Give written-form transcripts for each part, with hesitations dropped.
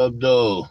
What up, though?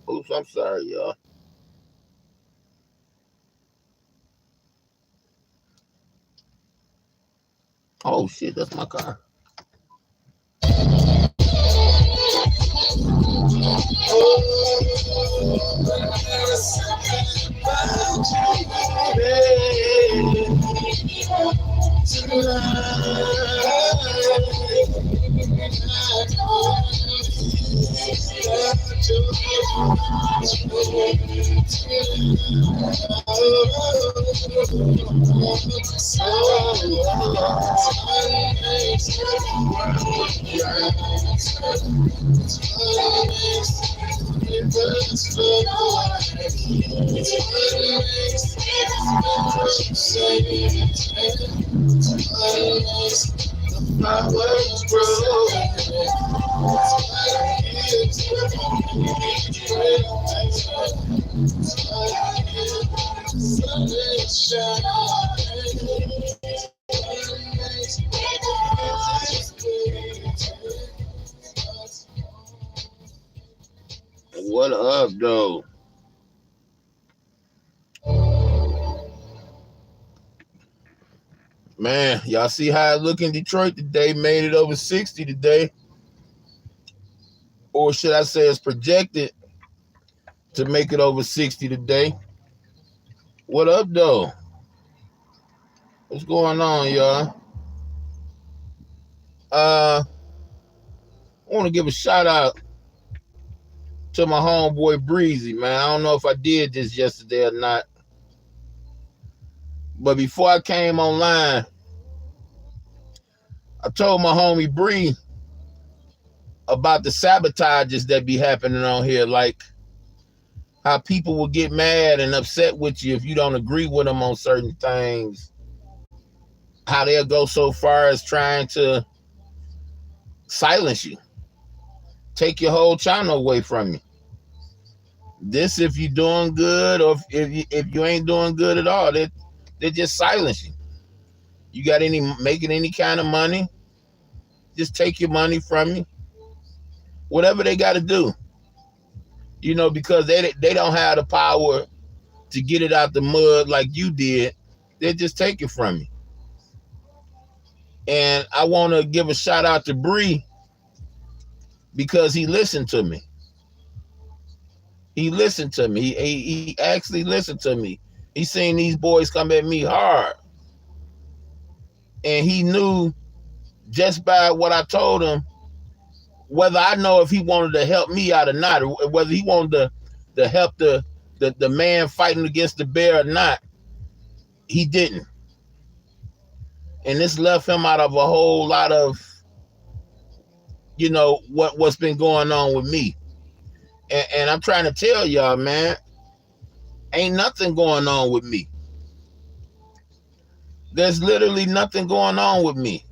Oops, I'm sorry, y'all. Oh shit, that's my car. What up, though? Man, y'all see how it look in Detroit today? Made it over 60 today. Or should I say it's projected to make it over 60 today. What up, though? What's going on, y'all? I want to give a shout out to my homeboy Breezy, man. I don't know if I did this yesterday or not. But before I came online, I told my homie Bree about the sabotages that be happening on here, like how people will get mad and upset with you if you don't agree with them on certain things. How they'll go so far as trying to silence you, take your whole channel away from you. This if you're doing good, or if you ain't doing good at all, they just silence you. You got any making any kind of money, just take your money from you. Whatever they got to do, because they don't have the power to get it out the mud like you did. They just take it from you. And I want to give a shout out to Bree because he listened to me. He listened to me. He actually listened to me. He seen these boys come at me hard. And he knew just by what I told him, whether I know if he wanted to help me out or not, or whether he wanted to help the man fighting against the bear or not, he didn't. And this left him out of a whole lot of, what's been going on with me. And I'm trying to tell y'all, man, ain't nothing going on with me. There's literally nothing going on with me.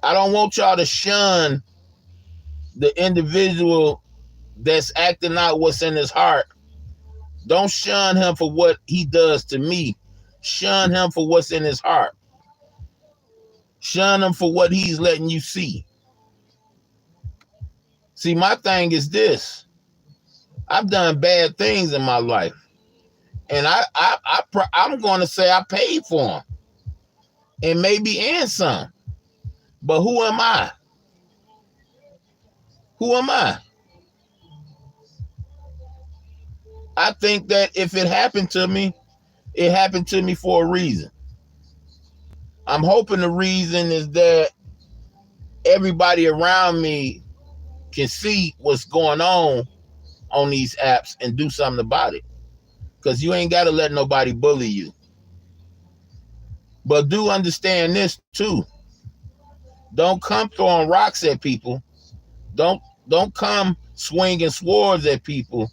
I don't want y'all to shun the individual that's acting out what's in his heart. Don't shun him for what he does to me. Shun him for what's in his heart. Shun him for what he's letting you see. See, my thing is this. I've done bad things in my life. And I'm going to say I paid for them. And maybe and some. But who am I? Who am I? I think that if it happened to me, it happened to me for a reason. I'm hoping the reason is that everybody around me can see what's going on these apps and do something about it. Because you ain't got to let nobody bully you. But do understand this too. Don't come throwing rocks at people. Don't come swinging swords at people.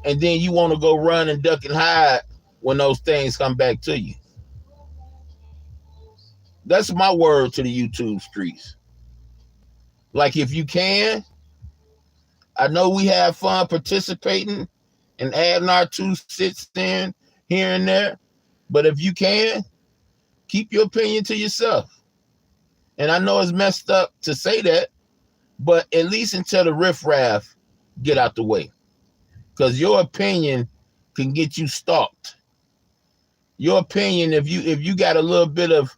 And then you want to go run and duck and hide when those things come back to you. That's my word to the YouTube streets. Like, if you can, I know we have fun participating and adding our 2 cents in here and there. But if you can, keep your opinion to yourself. And I know it's messed up to say that, but at least until the riffraff get out the way. Because your opinion can get you stalked. Your opinion, if you got a little bit of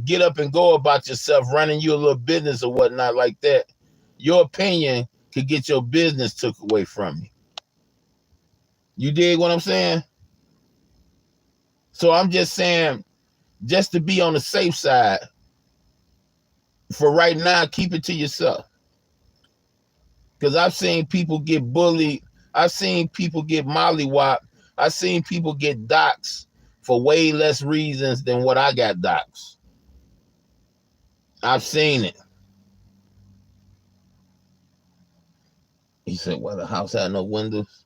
get up and go about yourself, running you a little business or whatnot like that, your opinion could get your business took away from you. You dig what I'm saying? So I'm just saying, just to be on the safe side, for right now, keep it to yourself. Because I've seen people get bullied. I've seen people get mollywopped. I've seen people get doxxed for way less reasons than what I got doxxed. I've seen it. He said, well, the house had no windows.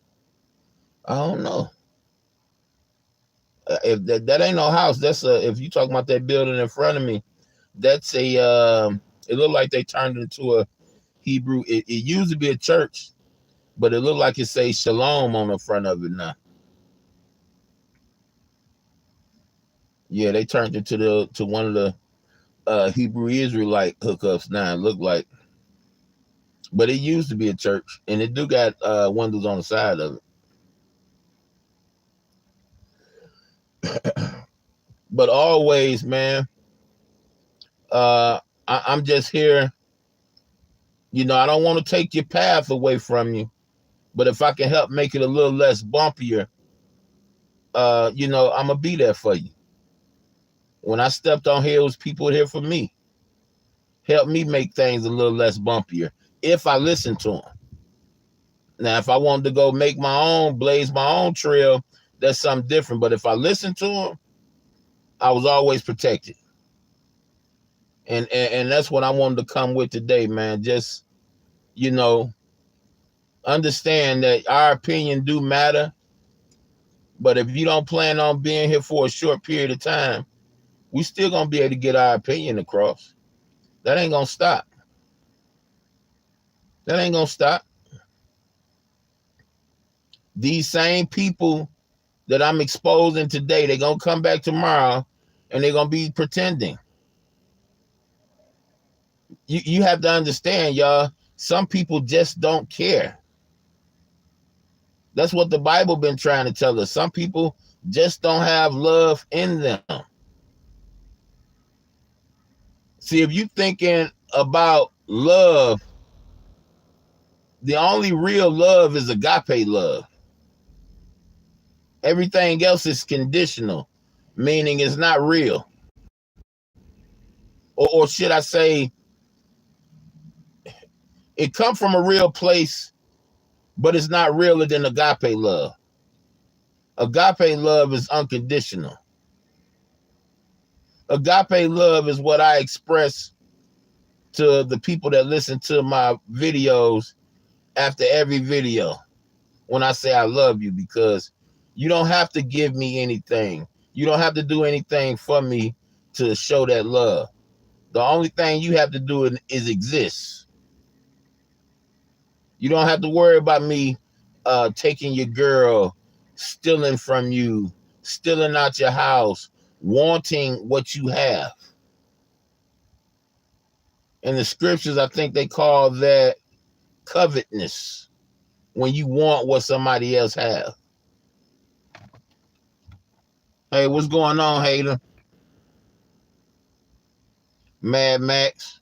I don't know. If that ain't no house, that's if you talking about that building in front of me, that's it looked like they turned it into a Hebrew. It used to be a church, but it looked like it says Shalom on the front of it now. Yeah, they turned it to one of the Hebrew Israelite hookups now, it looked like. But it used to be a church, and it do got windows on the side of it. But always, man, I'm just here. You know, I don't want to take your path away from you, but if I can help make it a little less bumpier, you know, I'm gonna be there for you. When I stepped on here, it was people here for me. Help me make things a little less bumpier if I listen to them. Now, if I wanted to go make my own, blaze my own trail, that's something different. But if I listen to them, I was always protected. And that's what I wanted to come with today, man. Just, you know, understand that our opinion do matter. But if you don't plan on being here for a short period of time, we still gonna be able to get our opinion across. That ain't gonna stop. That ain't gonna stop. These same people that I'm exposing today, they're gonna come back tomorrow and they're gonna be pretending. You have to understand, y'all, some people just don't care. That's what the Bible been trying to tell us. Some people just don't have love in them. See, if you thinking about love, the only real love is agape love. Everything else is conditional, meaning it's not real. Or should I say, it come from a real place, but it's not realer than agape love. Agape love is unconditional. Agape love is what I express to the people that listen to my videos after every video when I say I love you, because you don't have to give me anything. You don't have to do anything for me to show that love. The only thing you have to do is exist. You don't have to worry about me taking your girl, stealing from you, stealing out your house, wanting what you have. In the scriptures, I think they call that covetousness, when you want what somebody else have. Hey, what's going on, hater? Mad Max.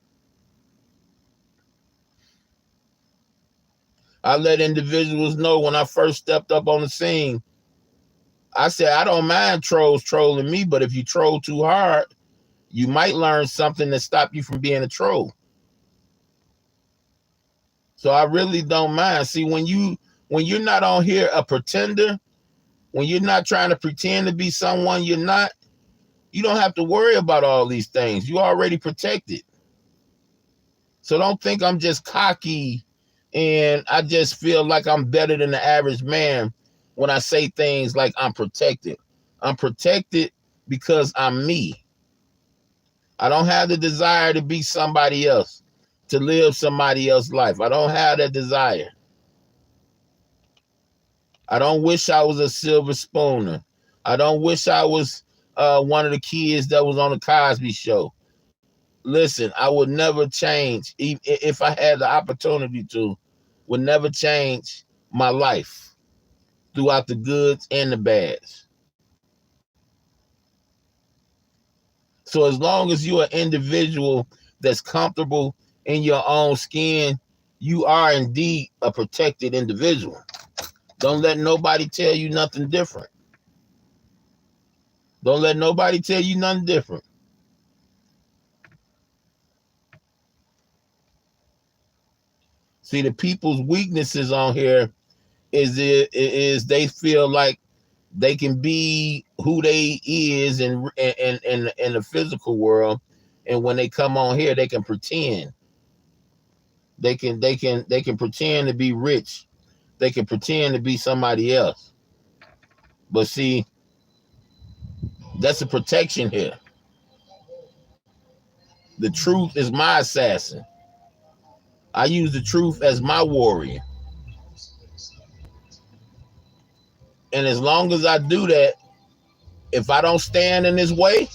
I let individuals know when I first stepped up on the scene. I said, I don't mind trolls trolling me, but if you troll too hard, you might learn something that stop you from being a troll. So I really don't mind. See, when you're not on here a pretender, when you're not trying to pretend to be someone you're not, you don't have to worry about all these things. You're already protected. So don't think I'm just cocky and I just feel like I'm better than the average man when I say things like I'm protected. I'm protected because I'm me. I don't have the desire to be somebody else, to live somebody else's life. I don't have that desire. I don't wish I was a silver spooner. I don't wish I was one of the kids that was on the Cosby Show. Listen, I would never change, if I had the opportunity to, would never change my life throughout the goods and the bads. So as long as you're an individual that's comfortable in your own skin, you are indeed a protected individual. Don't let nobody tell you nothing different. Don't let nobody tell you nothing different. See, the people's weaknesses on here is they feel like they can be who they is in the physical world, and when they come on here, they can pretend. They can pretend to be rich. They can pretend to be somebody else. But see, that's a protection here. The truth is my assassin. I use the truth as my warrior. And as long as I do that, if I don't stand in his way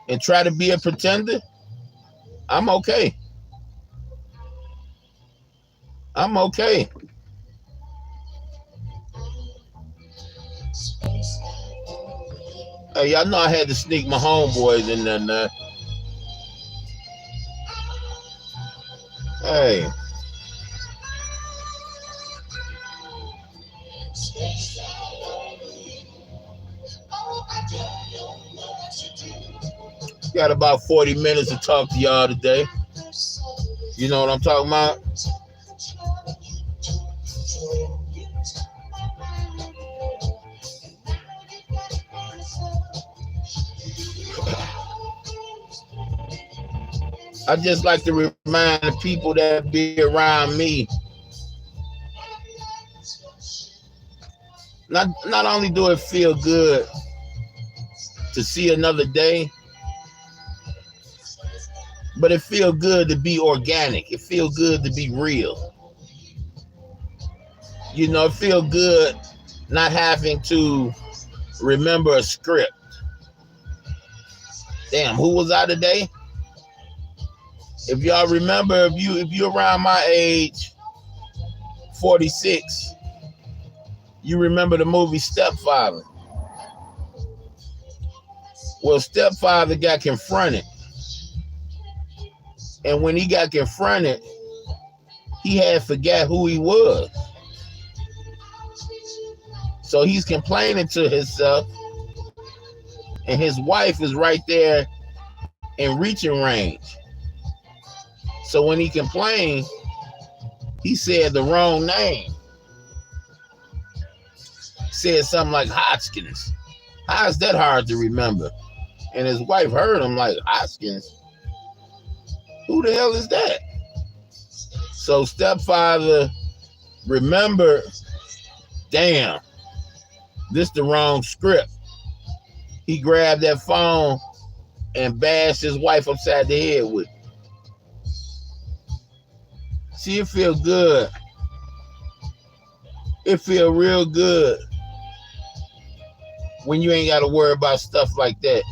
and try to be a pretender, I'm okay. I'm okay. Hey, y'all know I had to sneak my homeboys in there now. Hey, got about 40 minutes to talk to y'all today. You know what I'm talking about? I just like to remind the people that be around me. Not only do it feel good to see another day, but it feel good to be organic. It feel good to be real. You know, it feel good not having to remember a script. Damn, who was I today? If y'all remember, if you around my age, 46, you remember the movie Stepfather. Well, Stepfather got confronted. And when he got confronted, he had forgot who he was. So he's complaining to himself, and his wife is right there in reaching range. So when he complained, he said the wrong name. Said something like Hodgkins. How is that hard to remember? And his wife heard him like, Hodgkins? Who the hell is that? So Stepfather remembered, damn, this the wrong script. He grabbed that phone and bashed his wife upside the head with it. See, it feel good. It feel real good when you ain't got to worry about stuff like that.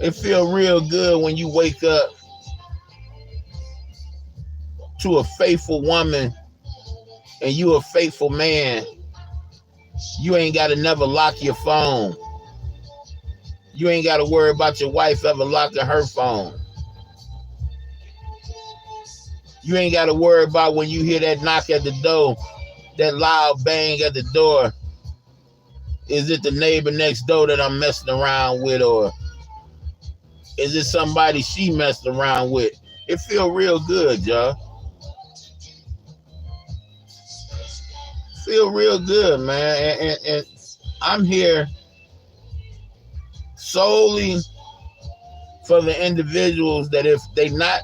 It feel real good when you wake up to a faithful woman and you a faithful man. You ain't got to never lock your phone. You ain't got to worry about your wife ever locking her phone. You ain't got to worry about when you hear that knock at the door, that loud bang at the door. Is it the neighbor next door that I'm messing around with, or is it somebody she messed around with? It feel real good, y'all. Feel real good, man. And I'm here solely for the individuals that if they not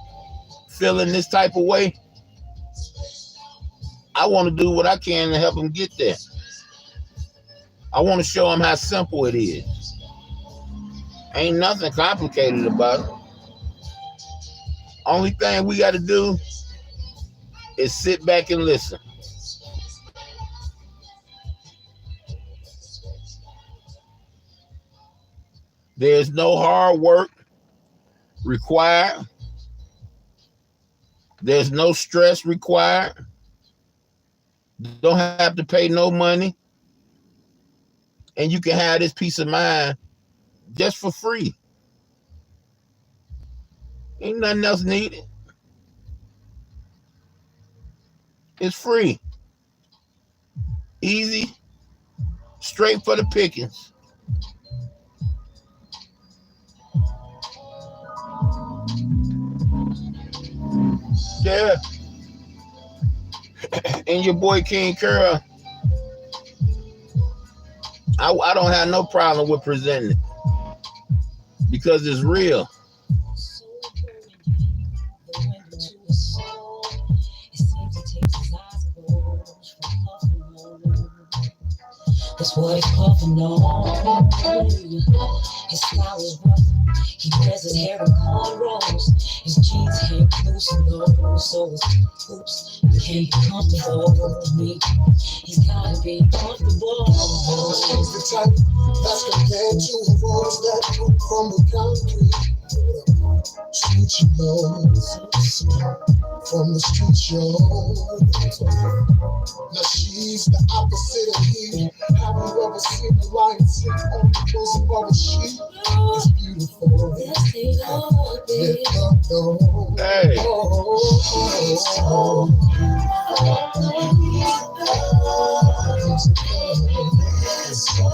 feeling this type of way, I want to do what I can to help them get there. I want to show them how simple it is. Ain't nothing complicated about it. Only thing we got to do is sit back and listen. There's no hard work required. There's no stress required. Don't have to pay no money. And you can have this peace of mind just for free. Ain't nothing else needed. It's free. Easy. Straight for the pickings. Yeah. And your boy King Curl, I don't have no problem with presenting it because it's real. That's what he's puffing on. His style is rough. He wears his hair in cornrows. His jeans hang loose and low, so his hoops can't be comfortable with me. He's gotta be comfortable. He's the type that's compared to the walls that come from the concrete. Street, you know, from the street, yo. Now she's the opposite of me. Have you ever seen a lion sleep on the bosom of a sheep? It's beautiful. Yes, they are, baby. Hey,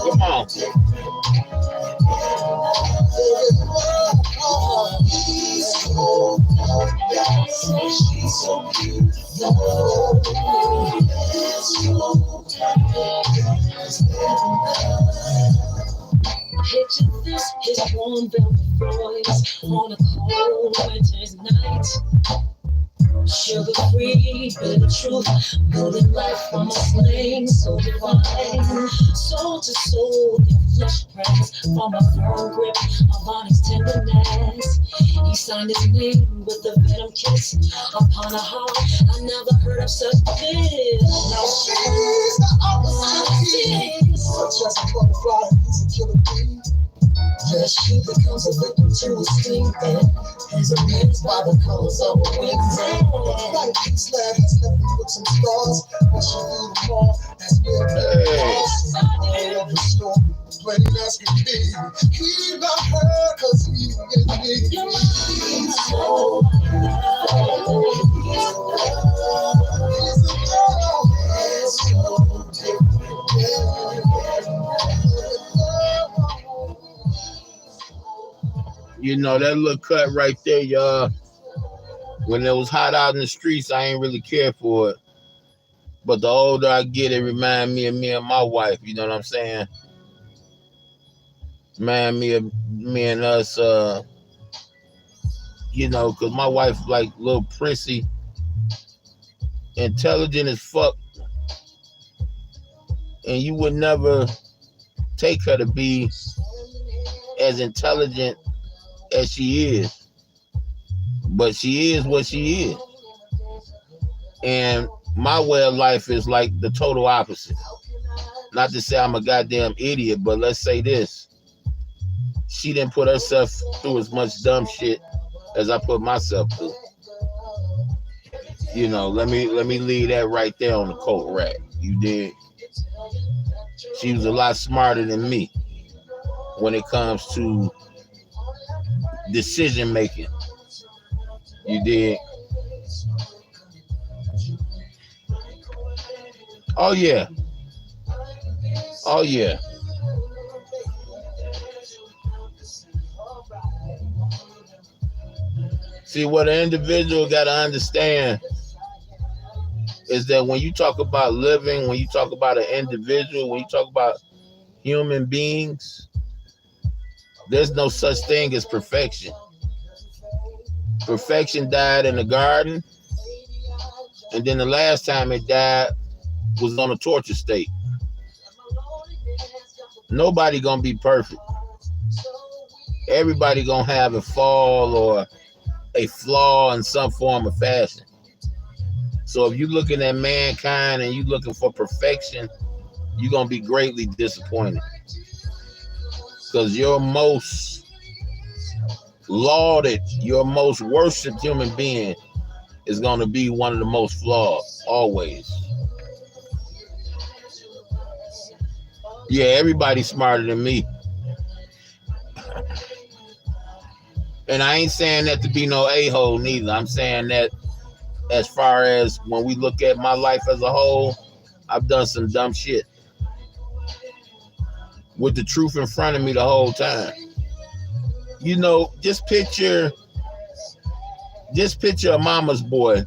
come on. She's so beautiful. Picture this, his warm velvet voice on a cold winter's night. Sugar-free, bitter truth, building life from a flame so divine. Soul to soul, their flesh press from a firm grip of onyx tenderness. He signed his name with a venom kiss upon a heart I never heard of such bliss. Now she's the opposite of me. Such as a butterfly, he's a killer bee. Yes, she becomes a victim to his sting, and he's amazed by the colors of her wings. Like these lad has left me with some scars, but she viewed them all as mere memories. All of the story, plain as can be. He not her, cause he is me. You're mine, so He's a girl. You know, that little cut right there, y'all. When it was hot out in the streets, I ain't really care for it. But the older I get, it remind me of me and my wife. You know what I'm saying? Remind me of me and us, you know, because my wife like little prissy, intelligent as fuck. And you would never take her to be as intelligent as she is. But she is what she is. And my way of life is like the total opposite. Not to say I'm a goddamn idiot, but let's say this. She didn't put herself through as much dumb shit as I put myself through. You know, let me leave that right there on the coat rack. You did. She was a lot smarter than me when it comes to decision making. You did. Oh yeah. Oh yeah. See, what an individual got to understand is that when you talk about living, when you talk about an individual, when you talk about human beings, there's no such thing as perfection. Perfection died in the garden, and then the last time it died was on a torture state. Nobody gonna be perfect. Everybody gonna have a fall or a flaw in some form or fashion. So if you're looking at mankind and you're looking for perfection, you're gonna be greatly disappointed. Because your most lauded, your most worshipped human being is gonna be one of the most flawed, always. Yeah, everybody's smarter than me. And I ain't saying that to be no a-hole neither. I'm saying that as far as when we look at my life as a whole, I've done some dumb shit with the truth in front of me the whole time. You know, just picture a mama's boy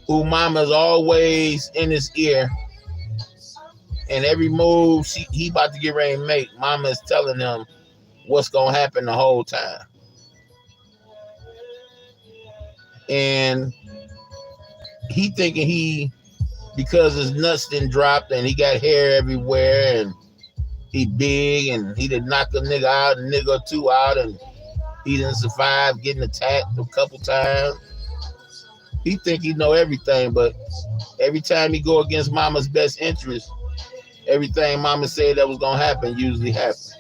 who mama's always in his ear, and every move he about to get ready to make, mama is telling him what's gonna happen the whole time. And he thinking because his nuts didn't drop and he got hair everywhere and he big and he done knock a nigga out, a nigga or two out, and he didn't survive getting attacked a couple times. He think he know everything, but every time he go against mama's best interest, everything mama said that was gonna happen usually happened.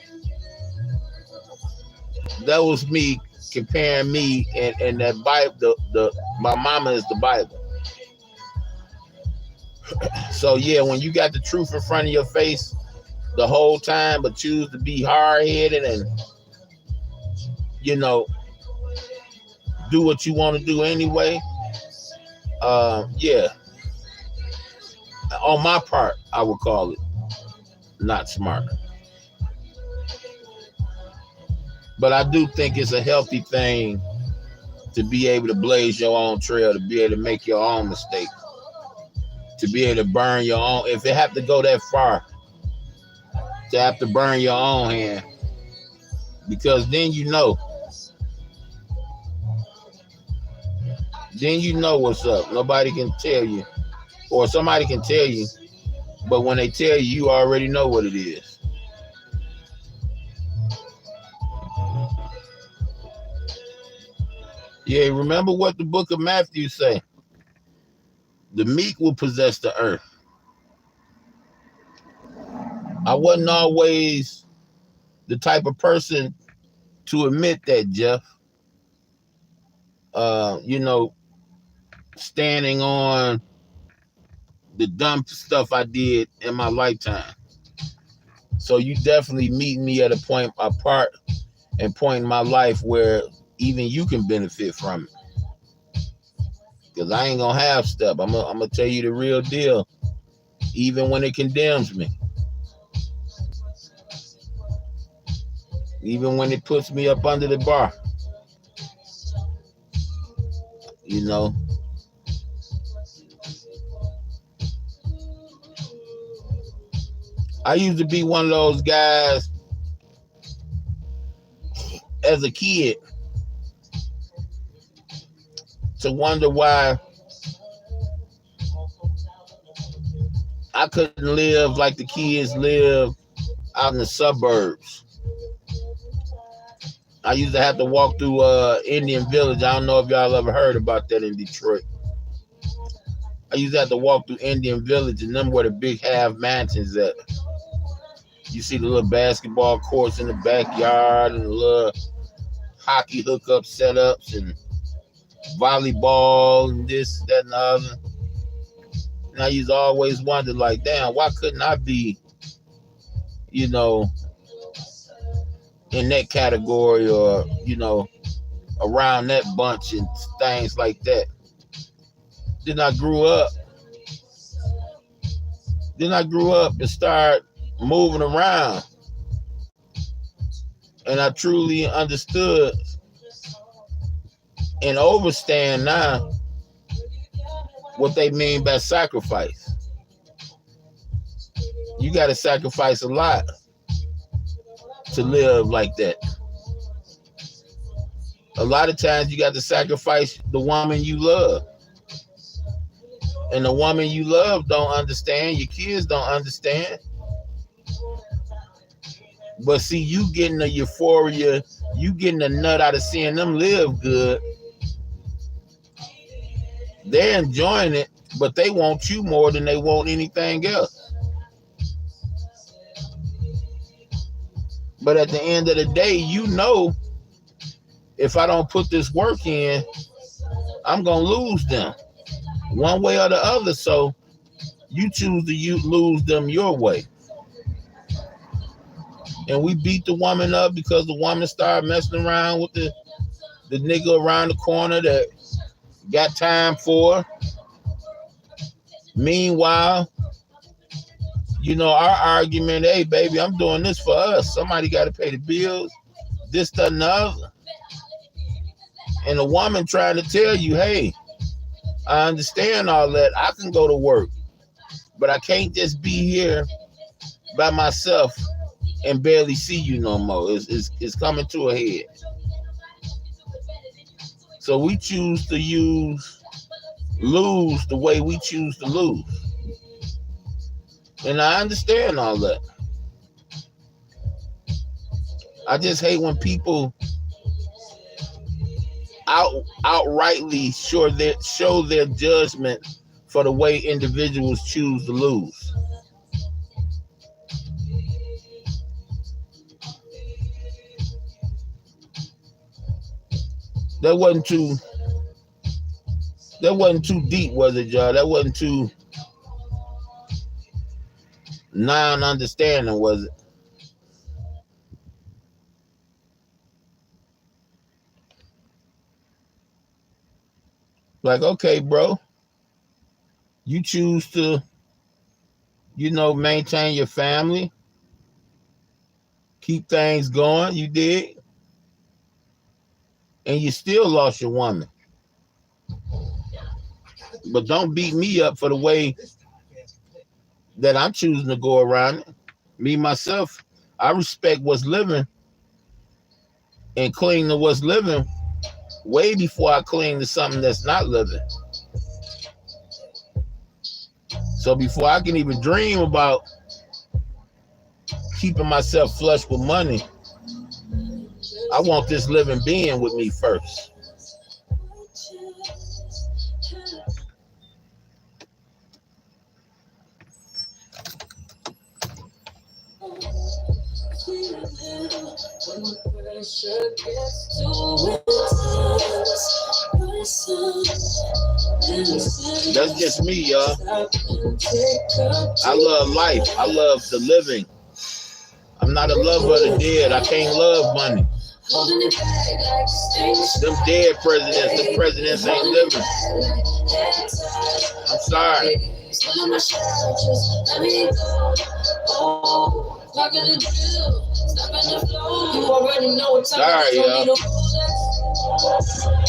That was me comparing me and that Bible, the my mama is the Bible. So yeah, when you got the truth in front of your face the whole time, but choose to be hard headed and you know do what you want to do anyway. Yeah, on my part, I would call it not smart. But I do think it's a healthy thing to be able to blaze your own trail, to be able to make your own mistakes, to be able to burn your own. If it have to go that far, to have to burn your own hand, because then you know what's up. Nobody can tell you, or somebody can tell you, but when they tell you, you already know what it is. Yeah, remember what the book of Matthew say? The meek will possess the earth. I wasn't always the type of person to admit that, Jeff. You know, standing on the dumb stuff I did in my lifetime. So you definitely meet me at a part and point in my life where even you can benefit from it. Because I ain't gonna half step. I'm gonna tell you the real deal, even when it condemns me, even when it puts me up under the bar. You know, I used to be one of those guys as a kid to wonder why I couldn't live like the kids live out in the suburbs. I used to have to walk through Indian Village. I don't know if y'all ever heard about that in Detroit. I used to have to walk through Indian Village, and them were the big half mansions that you see the little basketball courts in the backyard and the little hockey hookup setups and volleyball and this, that, and the other. And I used to always wonder, like, damn, why couldn't I be, you know, in that category or, you know, around that bunch and things like that. Then I grew up. And started moving around. And I truly understood and understand now what they mean by sacrifice. You got to sacrifice a lot to live like that. A lot of times you got to sacrifice the woman you love. And the woman you love don't understand. Your kids don't understand. But see, you getting the euphoria, you getting the nut out of seeing them live good. They're enjoying it, but they want you more than they want anything else. But at the end of the day, you know, if I don't put this work in, I'm going to lose them one way or the other. So you choose to lose them your way. And we beat the woman up because the woman started messing around with the nigga around the corner that got time for her. Meanwhile, you know, our argument, hey, baby, I'm doing this for us. Somebody got to pay the bills, this, that, and the other. And the woman trying to tell you, hey, I understand all that. I can go to work, but I can't just be here by myself and barely see you no more. It's coming to a head. So we choose to lose the way we choose to lose. And I understand all that. I just hate when people outrightly show their judgment for the way individuals choose to lose. That wasn't too deep, was it, y'all? That wasn't too non-understanding, was it? Like, okay, bro, you choose to, maintain your family, keep things going, you did, and you still lost your woman. But don't beat me up for the way that I'm choosing to go around it. Me, myself, I respect what's living and cling to what's living way before I cling to something that's not living. So before I can even dream about keeping myself flush with money, I want this living being with me first. That's just me, y'all. I love life. I love the living. I'm not a lover of the dead. I can't love money. Them dead presidents, the presidents ain't living. I'm sorry. Sorry, y'all.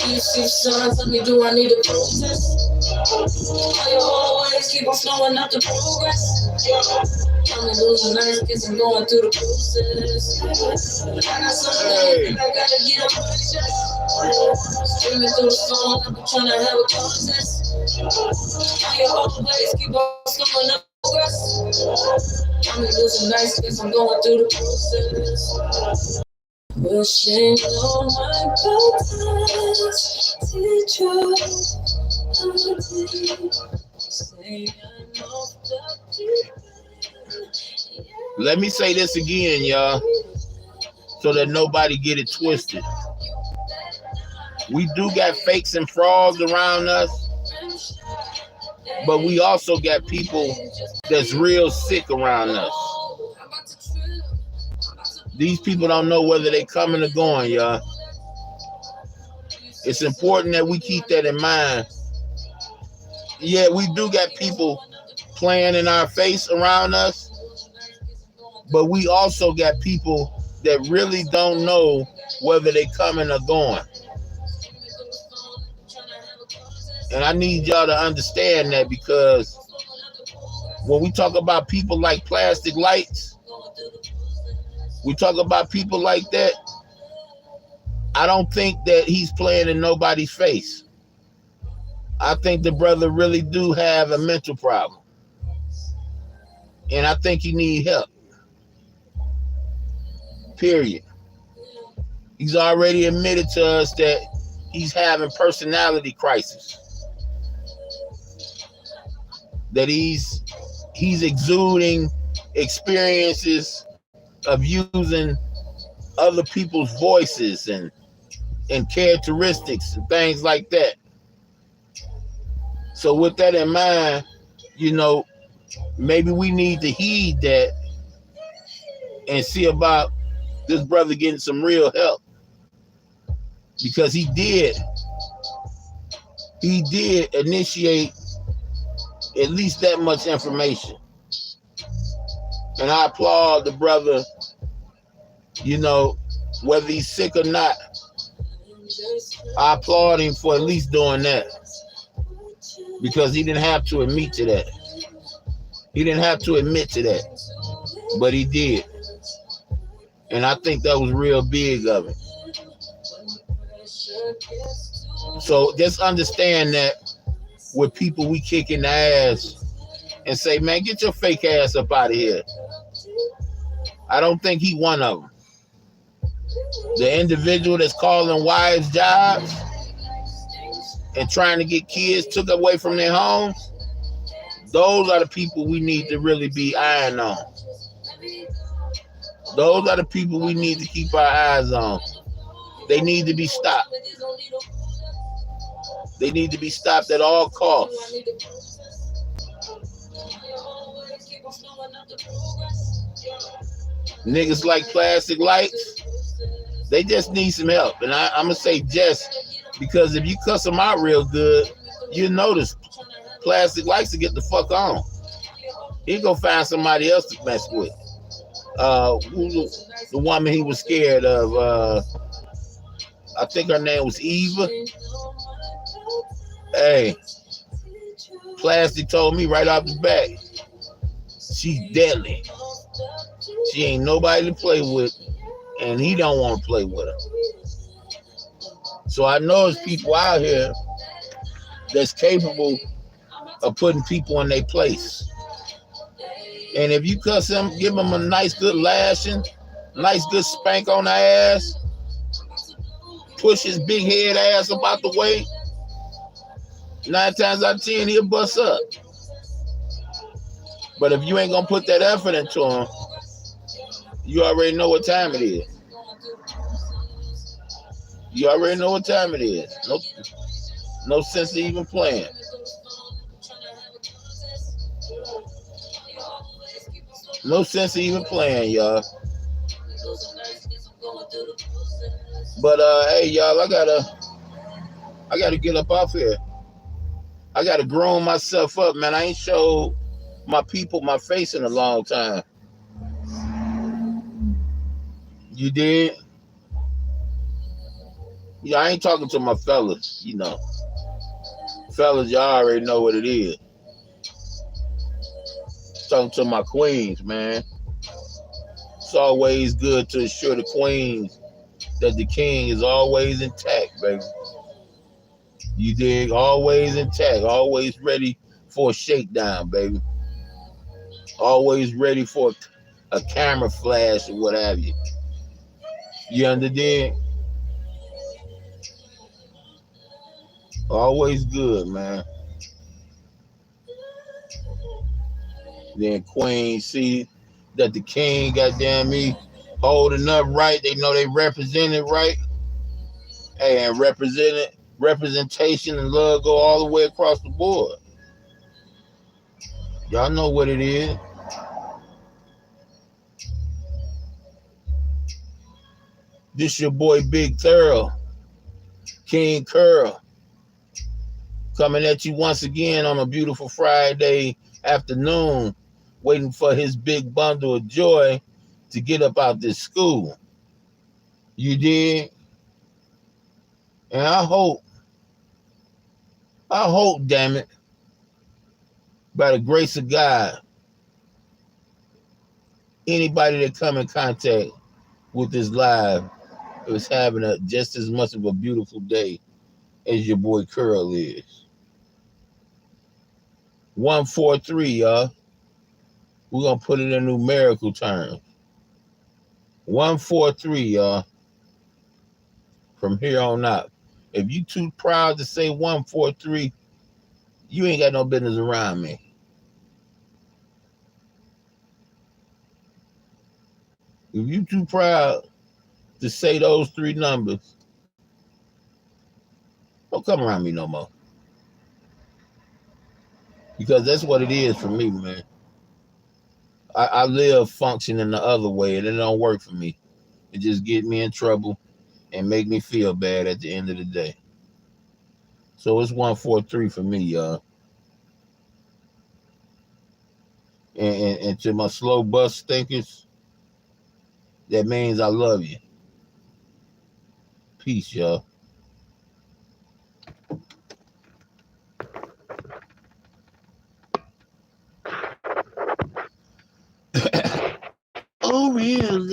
You see signs, tell me, do I need a protest? I always keep on slowing up the progress. I'm losing nerves because I'm going through the process. I got something I gotta get up my chest. Screaming through the phone, I've been trying to have a contest. I always keep on slowing up the progress. I'm losing nerves because I'm going through the process. Wishing on my buttons to try. Let me say this again, y'all, so that nobody get it twisted. We do got fakes and frauds around us, but we also got people that's real sick around us. These people don't know whether they coming or going, y'all. It's important that we keep that in mind. Yeah, we do got people playing in our face around us, but we also got people that really don't know whether they coming or going. And I need y'all to understand that, because when we talk about people like Plastic Lights, we talk about people like that, I don't think that he's playing in nobody's face. I think the brother really do have a mental problem. And I think he need help. Period. He's already admitted to us that he's having personality crisis. That he's exuding experiences of using other people's voices and characteristics and things like that. So with that in mind, maybe we need to heed that and see about this brother getting some real help, because he did initiate at least that much information. And I applaud the brother, whether he's sick or not. I applaud him for at least doing that, because he didn't have to admit to that. He didn't have to admit to that, but he did. And I think that was real big of him. So just understand that with people we kick in the ass and say, man, get your fake ass up out of here. I don't think he one of them. The individual that's calling wives jobs and trying to get kids took away from their homes, those are the people we need to really be eyeing on. Those are the people we need to keep our eyes on. They need to be stopped. They need to be stopped at all costs. Niggas like plastic lights, they just need some help. And I'm going to say just because if you cuss them out real good, you notice plastic lights to get the fuck on. He go find somebody else to mess with. The woman he was scared of, I think her name was Eva. Hey, Plastic told me right off the bat, she's deadly. She ain't nobody to play with, and he don't want to play with her. So I know there's people out here that's capable of putting people in their place. And if you cuss him, give him a nice good lashing, nice good spank on the ass, push his big head ass up out the way, 9 times out of 10 he'll bust up. But if you ain't gonna put that effort into him, you already know what time it is. You already know what time it is. No sense of even playing. No sense of even playing, y'all. But hey, y'all, I gotta get up off here. I gotta groom myself up, man. I ain't showed my people my face in a long time. You did? Yeah, I ain't talking to my fellas, you know. Fellas, y'all already know what it is. Talking to my queens, man. It's always good to assure the queens that the king is always intact, baby. You dig? Always intact. Always ready for a shakedown, baby. Always ready for a camera flash or what have you. You understand? Always good, man. Then queen see that the king, goddamn me, holding up right. They know they represented right. Hey, and representation and love go all the way across the board. Y'all know what it is. This your boy Big Thurl, King Curl, coming at you once again on a beautiful Friday afternoon, waiting for his big bundle of joy to get up out this school. You did? And I hope, damn it, by the grace of God, anybody that come in contact with this live is having just as much of a beautiful day as your boy Curl is. 143, y'all. We're going to put it in numerical terms. 143, y'all. From here on out. If you too proud to say 143, you ain't got no business around me. If you too proud to say those 3 numbers, don't come around me no more. Because that's what it is for me, man. I live functioning the other way, and it don't work for me. It just get me in trouble and make me feel bad at the end of the day. So it's 143 for me, y'all. And to my slow bus stinkers, that means I love you. Peace, y'all. Oh, really?